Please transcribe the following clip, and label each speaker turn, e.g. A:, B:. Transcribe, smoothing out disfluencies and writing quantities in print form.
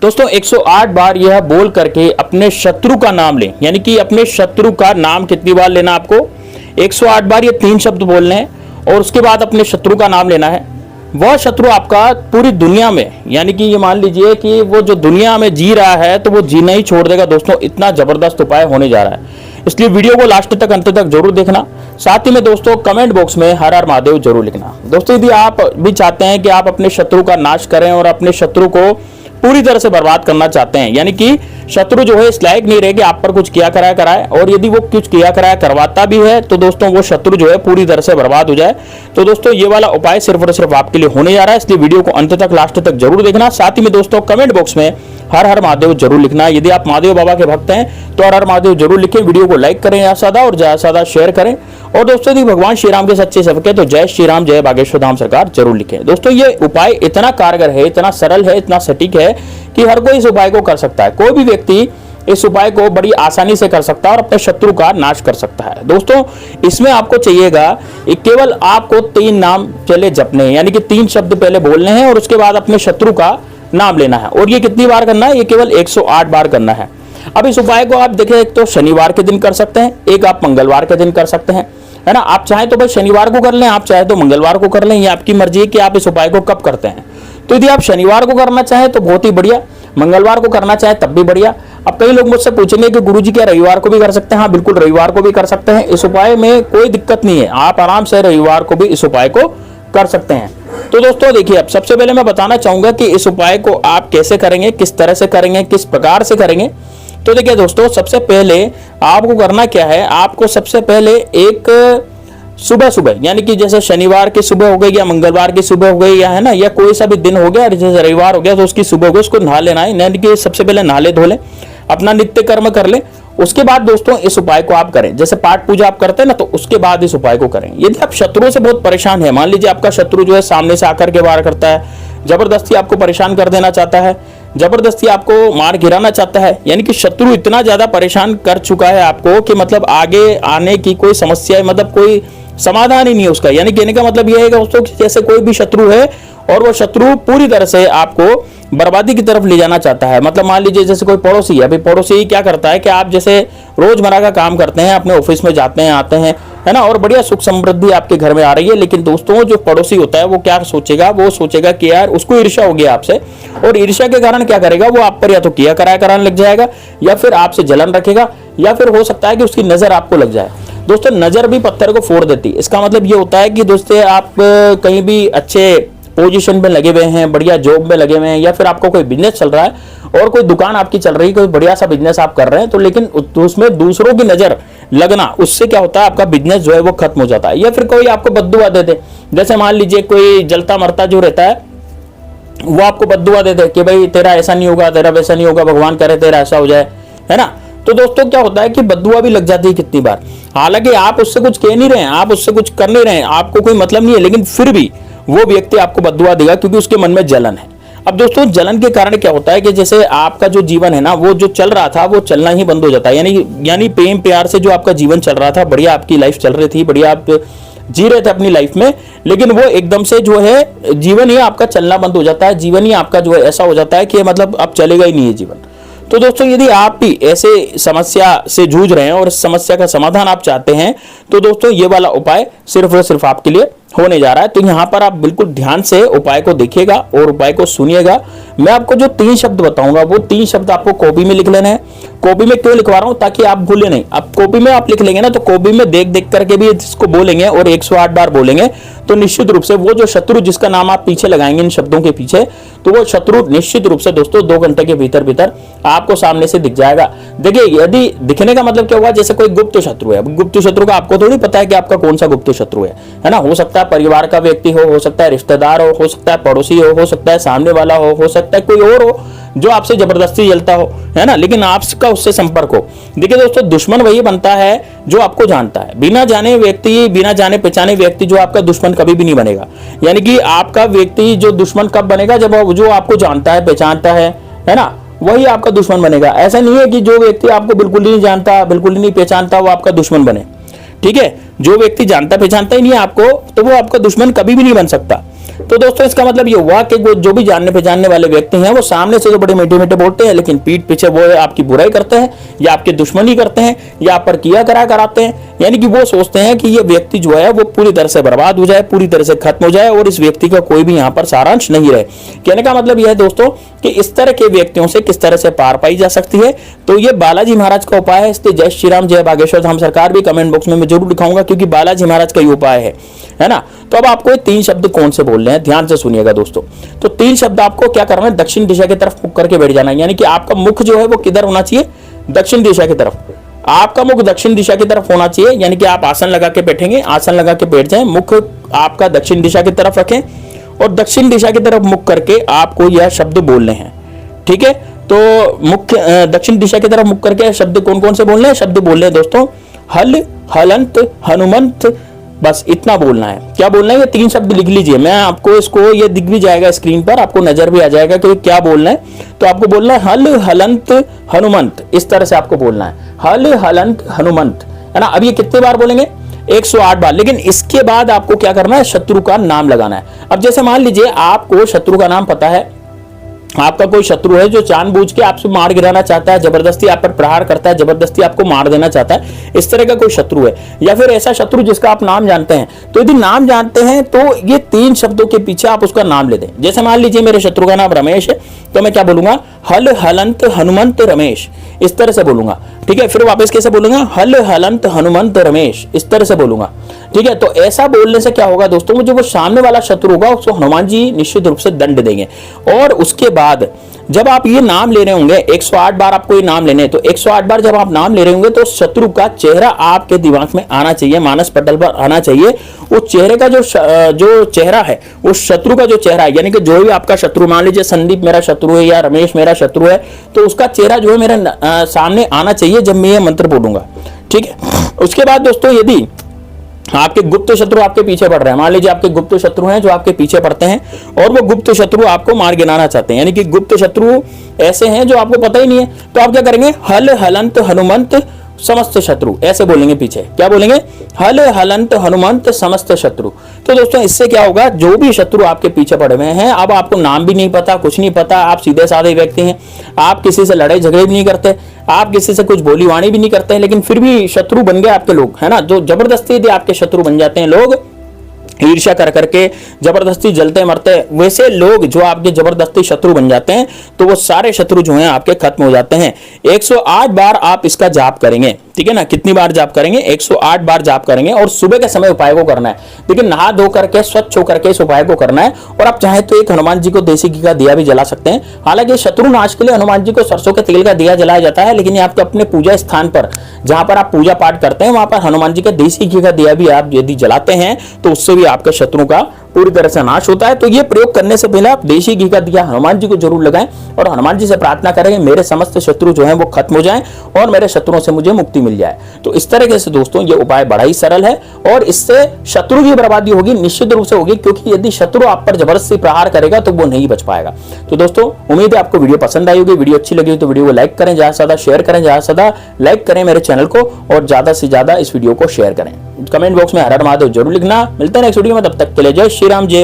A: दोस्तों 108 बार यह बोल करके अपने शत्रु का नाम लें, यानी कि अपने शत्रु का नाम कितनी बार लेना आपको? 108 बार ये 3 शब्द बोलने हैं और उसके बाद अपने शत्रु का नाम लेना है। वह शत्रु आपका पूरी दुनिया में, यानी कि ये मान लीजिए कि वो जो दुनिया में जी रहा है तो वो जीना ही छोड़ देगा। दोस्तों इतना जबरदस्त उपाय होने जा रहा है, इसलिए वीडियो को लास्ट तक अंत तक जरूर देखना। साथ ही में दोस्तों कमेंट बॉक्स में हर हर महादेव जरूर लिखना। दोस्तों यदि आप भी चाहते हैं कि आप अपने शत्रु का नाश करें और अपने शत्रु को पूरी तरह से बर्बाद करना चाहते हैं, यानी कि शत्रु जो है इस लायक नहीं रहे कि आप पर कुछ किया कराए, और यदि वो कुछ किया कराया करवाता भी है तो दोस्तों वो शत्रु जो है पूरी तरह से बर्बाद हो जाए, तो दोस्तों ये वाला उपाय सिर्फ और सिर्फ आपके लिए होने जा रहा है। इसलिए वीडियो को अंत तक लास्ट तक जरूर देखना। साथ ही में दोस्तों कमेंट बॉक्स में हर हर महादेव जरूर लिखना। यदि आप महादेव बाबा के भक्त हैं तो हर हर महादेव जरूर लिखें। वीडियो को लाइक करें ज्यादा और ज्यादा शेयर करें। और दोस्तों यदि भगवान श्री राम के सच्चे सेवक हैं तो जय श्री राम जय बागेश्वर धाम सरकार जरूर लिखें। दोस्तों ये उपाय इतना कारगर है, इतना सरल है, इतना सटीक है कि हर कोई इस उपाय को कर सकता है। कोई भी व्यक्ति इस उपाय को बड़ी आसानी से कर सकता है और अपने शत्रु का नाश कर सकता है। दोस्तों इसमें आपको चाहिएगा केवल आपको 3 नाम पहले जपने हैं, यानी कि 3 शब्द पहले बोलने हैं और उसके बाद अपने शत्रु का नाम लेना है। और ये कितनी बार करना है? ये केवल 108 बार करना है। अब इस उपाय को आप देखें, एक तो शनिवार के दिन कर सकते हैं, एक आप मंगलवार के दिन कर सकते हैं, है ना। आप चाहें तो भाई शनिवार को कर लें, आप चाहे तो मंगलवार को कर लें, ये आपकी मर्जी है कि आप इस उपाय को कब करते हैं। तो यदि आप शनिवार को करना चाहें तो बहुत ही बढ़िया, मंगलवार को करना चाहे तब भी बढ़िया। अब कई लोग मुझसे पूछेंगे कि गुरुजी क्या रविवार को भी कर सकते हैं? हाँ बिल्कुल, रविवार को भी कर सकते हैं। इस उपाय में कोई दिक्कत नहीं है, आप आराम से रविवार को भी इस उपाय को कर सकते हैं। तो दोस्तों देखिए, अब सबसे पहले मैं बताना चाहूंगा कि इस उपाय को आप कैसे करेंगे, किस तरह से करेंगे, किस प्रकार से करेंगे। तो देखिए दोस्तों, सबसे पहले आपको करना क्या है, आपको सबसे पहले एक सुबह सुबह, यानी कि जैसे शनिवार की सुबह हो गई या मंगलवार की सुबह हो गई, या है ना, या कोई सा भी दिन हो गया, जैसे रविवार हो गया तो उसकी सुबह हो गई, उसको नहा लेना है। यानी कि सबसे पहले नहा ले धो ले, अपना नित्य कर्म कर ले। उसके बाद दोस्तों इस उपाय को आप करें। जैसे पाठ पूजा आप करते हैं ना, तो उसके बाद इस उपाय को करें। यदि आप शत्रु से बहुत परेशान है, मान लीजिए आपका शत्रु जो है सामने से आकर के वार करता है, जबरदस्ती आपको परेशान कर देना चाहता है, जबरदस्ती आपको मार गिराना चाहता है, यानी कि शत्रु इतना ज्यादा परेशान कर चुका है आपको कि मतलब आगे आने की कोई समस्या, मतलब कोई समाधान ही नहीं है उसका। यानी कहने का मतलब यह है कि दोस्तों जैसे कोई भी शत्रु है और वो शत्रु पूरी तरह से आपको बर्बादी की तरफ ले जाना चाहता है। मतलब मान लीजिए जैसे कोई पड़ोसी है, अभी पड़ोसी क्या करता है कि आप जैसे रोजमर्रा का काम करते हैं, अपने ऑफिस में जाते हैं आते हैं, है ना, और बढ़िया सुख समृद्धि आपके घर में आ रही है, लेकिन दोस्तों जो पड़ोसी होता है वो क्या सोचेगा, वो सोचेगा कि यार उसको ईर्ष्या हो गया आपसे, और ईर्ष्या के कारण क्या करेगा, वो आप पर या तो किया कराया कराने लग जाएगा, या फिर आपसे जलन रखेगा, या फिर हो सकता है कि उसकी नजर आपको लग जाए। दोस्तों नजर भी पत्थर को फोड़ देती है। इसका मतलब ये होता है कि दोस्तों आप कहीं भी अच्छे पोजीशन में लगे हुए हैं, बढ़िया जॉब में लगे हुए हैं, या फिर आपका कोई बिजनेस चल रहा है और कोई दुकान आपकी चल रही है, कोई बढ़िया सा बिजनेस आप कर रहे हैं, तो लेकिन उसमें दूसरों की नजर लगना, उससे क्या होता है आपका बिजनेस जो है वो खत्म हो जाता है। या फिर कोई आपको बद्दुआ दे दे, जैसे मान लीजिए कोई जलता मरता जो रहता है वो आपको बद्दुआ दे दे कि भाई तेरा ऐसा नहीं होगा, तेरा वैसा नहीं होगा, भगवान करे तेरा ऐसा हो जाए, है ना। तो दोस्तों क्या होता है कि बद्दुआ भी लग जाती है कितनी बार, हालांकि आप उससे कुछ कह नहीं रहे हैं, आप उससे कुछ कर नहीं रहे हैं, आपको कोई मतलब नहीं है, लेकिन फिर भी वो व्यक्ति आपको बद्दुआ देगा क्योंकि उसके मन में जलन है। अब दोस्तों जलन के कारण क्या होता है कि जैसे आपका जो जीवन है ना, वो जो चल रहा था वो चलना ही बंद हो जाता है। यानी प्रेम प्यार से जो आपका जीवन चल रहा था, बढ़िया आपकी लाइफ चल रही थी, बढ़िया आप जी रहे थे अपनी लाइफ में, लेकिन वो एकदम से जो है जीवन ही आपका चलना बंद हो जाता है, जीवन ही आपका जो है ऐसा हो जाता है कि मतलब अब चलेगा ही नहीं है जीवन। तो दोस्तों यदि आप भी ऐसे समस्या से जूझ रहे हैं और इस समस्या का समाधान आप चाहते हैं, तो दोस्तों ये वाला उपाय सिर्फ और सिर्फ आपके लिए होने जा रहा है। तो यहां पर आप बिल्कुल ध्यान से उपाय को देखिएगा और उपाय को सुनिएगा। मैं आपको जो 3 शब्द बताऊंगा वो 3 शब्द आपको कॉपी में लिख लेने हैं। कॉपी में क्यों लिखवा रहा हूं, ताकि आप भूले नहीं। अब कॉपी में आप लिख लेंगे ना, तो कॉपी में देख देख करके भी इसको बोलेंगे और 108 बार बोलेंगे, तो निश्चित रूप से वो जो शत्रु जिसका नाम आप पीछे लगाएंगे इन शब्दों के पीछे, तो वो शत्रु निश्चित रूप से दोस्तों 2 घंटे के भीतर भीतर आपको सामने से दिख जाएगा। देखिए यदि दिखने का मतलब क्या हुआ, जैसे कोई गुप्त शत्रु है, गुप्त शत्रु का आपको थोड़ी पता है कि आपका कौन सा गुप्त शत्रु है ना। हो सकता है परिवार का व्यक्ति हो सकता है रिश्तेदार हो सकता है पड़ोसी हो सकता है सामने वाला हो सकता है कोई और हो जो आपसे जबरदस्ती जलता हो, है ना, लेकिन आपका उससे संपर्क हो। देखिए दोस्तों दुश्मन वही बनता है जो आपको जानता है। बिना जाने व्यक्ति, बिना जाने पहचाने व्यक्ति जो आपका दुश्मन कभी भी नहीं बनेगा। यानी कि आपका व्यक्ति जो दुश्मन कब बनेगा, जब जो आपको जानता है पहचानता है ना, वही आपका दुश्मन बनेगा। ऐसा नहीं है कि जो व्यक्ति आपको बिल्कुल ही नहीं जानता, बिल्कुल ही नहीं पहचानता, वो आपका दुश्मन बने। ठीक है, जो व्यक्ति जानता पहचानता ही नहीं है आपको, तो वो आपका दुश्मन कभी भी नहीं बन सकता। तो दोस्तों इसका मतलब ये हुआ कि जो भी जानने पहचानने वाले व्यक्ति हैं वो सामने से तो बड़े मीठे मीठे बोलते हैं, लेकिन पीठ पीछे वो आपकी बुराई करते हैं या आपकी दुश्मनी करते हैं या आप पर किया करा कराते हैं। यानी कि वो सोचते हैं कि ये व्यक्ति जो है वो पूरी तरह से बर्बाद हो जाए, पूरी तरह से खत्म हो जाए और इस व्यक्ति का कोई भी यहाँ पर सारांश नहीं रहे। कहने का मतलब यह है दोस्तों कि इस तरह के व्यक्तियों से किस तरह से पार पाई जा सकती है। तो ये बालाजी महाराज का उपाय है। इसलिए जय श्री राम, जय बागेश्वर धाम सरकार भी कमेंट बॉक्स में मैं जरूर दिखाऊंगा, क्योंकि बालाजी महाराज का ये उपाय है ना। तो अब आपको 3 शब्द कौन से बोलने हैं, ध्यान से सुनिएगा दोस्तों। तो 3 शब्द आपको क्या करना है, दक्षिण दिशा की तरफ मुख करके बैठ जाना है। यानी कि आपका मुख जो है वो किधर होना चाहिए, दक्षिण दिशा की तरफ। आपका मुख दक्षिण दिशा की तरफ होना चाहिए। यानी कि आप आसन लगा के बैठेंगे, आसन लगा के बैठ जाएं, मुख आपका दक्षिण दिशा की तरफ रखें और दक्षिण दिशा की तरफ मुख करके आपको यह शब्द बोलने हैं। ठीक है, तो मुख्य दक्षिण दिशा की तरफ मुख करके शब्द कौन कौन से बोलने हैं, शब्द बोलने हैं दोस्तों, हल, हलंत, हनुमंत, बस इतना बोलना है। क्या बोलना है, ये 3 शब्द लिख लीजिए। मैं आपको इसको, ये दिख भी जाएगा स्क्रीन पर, आपको नजर भी आ जाएगा कि क्या बोलना है। तो आपको बोलना है हल, हलंत, हनुमंत, इस तरह से आपको बोलना है, हल, हलंत, हनुमंत, है ना। अब ये कितने बार बोलेंगे, 108 बार। लेकिन इसके बाद आपको क्या करना है, शत्रु का नाम लगाना है। अब जैसे मान लीजिए आपको शत्रु का नाम पता है, आपका कोई शत्रु है जो जानबूझ के आपसे मार गिराना चाहता है, जबरदस्ती आप पर प्रहार करता है, जबरदस्ती आपको मार देना चाहता है, इस तरह का कोई शत्रु है, या फिर ऐसा शत्रु जिसका आप नाम जानते हैं। तो यदि नाम जानते हैं तो ये 3 शब्दों के पीछे आप उसका नाम ले दें। जैसे मान लीजिए मेरे शत्रु का नाम रमेश है, तो मैं क्या बोलूंगा, हल, हलंत, हनुमंत, रमेश, इस तरह से बोलूंगा। ठीक है, फिर वापस कैसे बोलूंगा, हल, हलंत, हनुमंत, रमेश, इस तरह से बोलूंगा। ठीक है, तो ऐसा बोलने से क्या होगा दोस्तों, जो वो सामने वाला शत्रु होगा उसको हनुमान जी निश्चित रूप से दंड देंगे। और उसके बाद जब आप ये नाम ले रहे होंगे, 108 बार आपको ये नाम लेने हैं, तो 108 बार जब आप नाम ले रहे होंगे तो शत्रु का चेहरा आपके दिमाग में आना चाहिए, मानस पटल पर आना चाहिए। वो चेहरे का जो चेहरा है, वो शत्रु का जो चेहरा है, यानी कि जो भी आपका शत्रु, मान लीजिए संदीप मेरा शत्रु है या रमेश मेरा शत्रु है, तो उसका चेहरा जो है मेरे सामने आना चाहिए जब मैं ये मंत्र बोलूंगा। ठीक है, उसके बाद दोस्तों यदि आपके गुप्त शत्रु आपके पीछे पड़ रहे हैं, मान लीजिए आपके गुप्त शत्रु हैं जो आपके पीछे पड़ते हैं और वो गुप्त शत्रु आपको मार गिराना चाहते हैं, यानी कि गुप्त शत्रु ऐसे हैं जो आपको पता ही नहीं है, तो आप क्या करेंगे, हल, हलंत, हनुमंत, समस्त शत्रु, ऐसे बोलेंगे पीछे। क्या बोलेंगे, हल, हलंत, हनुमंत, समस्त शत्रु। तो दोस्तों इससे क्या होगा, जो भी शत्रु आपके पीछे पड़े हुए हैं, अब आपको नाम भी नहीं पता, कुछ नहीं पता, आप सीधे साधे व्यक्ति हैं, आप किसी से लड़ाई झगड़े भी नहीं करते, आप किसी से कुछ बोली वाणी भी नहीं करते हैं, लेकिन फिर भी शत्रु बन गए आपके लोग, है ना। जो जबरदस्ती यदि आपके शत्रु बन जाते हैं लोग, ईर्ष्या कर करके जबरदस्ती जलते मरते, वैसे लोग जो आपके जबरदस्ती शत्रु बन जाते हैं, तो वो सारे शत्रु जो हैं आपके खत्म हो जाते हैं। 108 बार आप इसका जाप करेंगे, ठीक है ना। कितनी बार जाप करेंगे, 108 बार जाप करेंगे और सुबह के समय उपाय को करना है। लेकिन नहा धो करके स्वच्छ होकर के इस उपाय को करना है। और आप चाहे तो एक हनुमान जी को देसी घी का दिया भी जला सकते हैं। हालांकि शत्रु नाश के लिए हनुमान जी को सरसों के तेल का दिया जलाया जाता है, लेकिन आपके अपने पूजा स्थान पर जहां पर आप पूजा पाठ करते हैं वहां पर हनुमान जी का देसी घी का दिया भी आप यदि जलाते हैं तो उससे भी आपके शत्रु का पूरी तरह से नाश होता है। तो ये प्रयोग करने से पहले आप देसी घी का दिया हनुमान जी को जरूर लगाएं और हनुमान जी से प्रार्थना करें मेरे समस्त शत्रु जो हैं वो खत्म हो जाएं और मेरे शत्रुओं से मुझे मुक्ति मिल जाए। तो इस तरीके से दोस्तों ये उपाय बड़ा ही सरल है और इससे शत्रु की बर्बादी होगी, निश्चित रूप से होगी, क्योंकि यदि शत्रु आप पर जबरदस्ती प्रहार करेगा तो वो नहीं बच पाएगा। तो दोस्तों उम्मीद है आपको वीडियो पसंद आई होगी। वीडियो अच्छी लगी तो वीडियो को लाइक करें, ज्यादा से ज्यादा शेयर करें, ज्यादा से ज्यादा लाइक करें मेरे चैनल को और ज्यादा से ज्यादा इस वीडियो को शेयर करें। कमेंट बॉक्स में हर हर महादेव जरूर लिखना। मिलते हैं नेक्स्ट वीडियो में, तब तक के लिए जय श्री राम, जय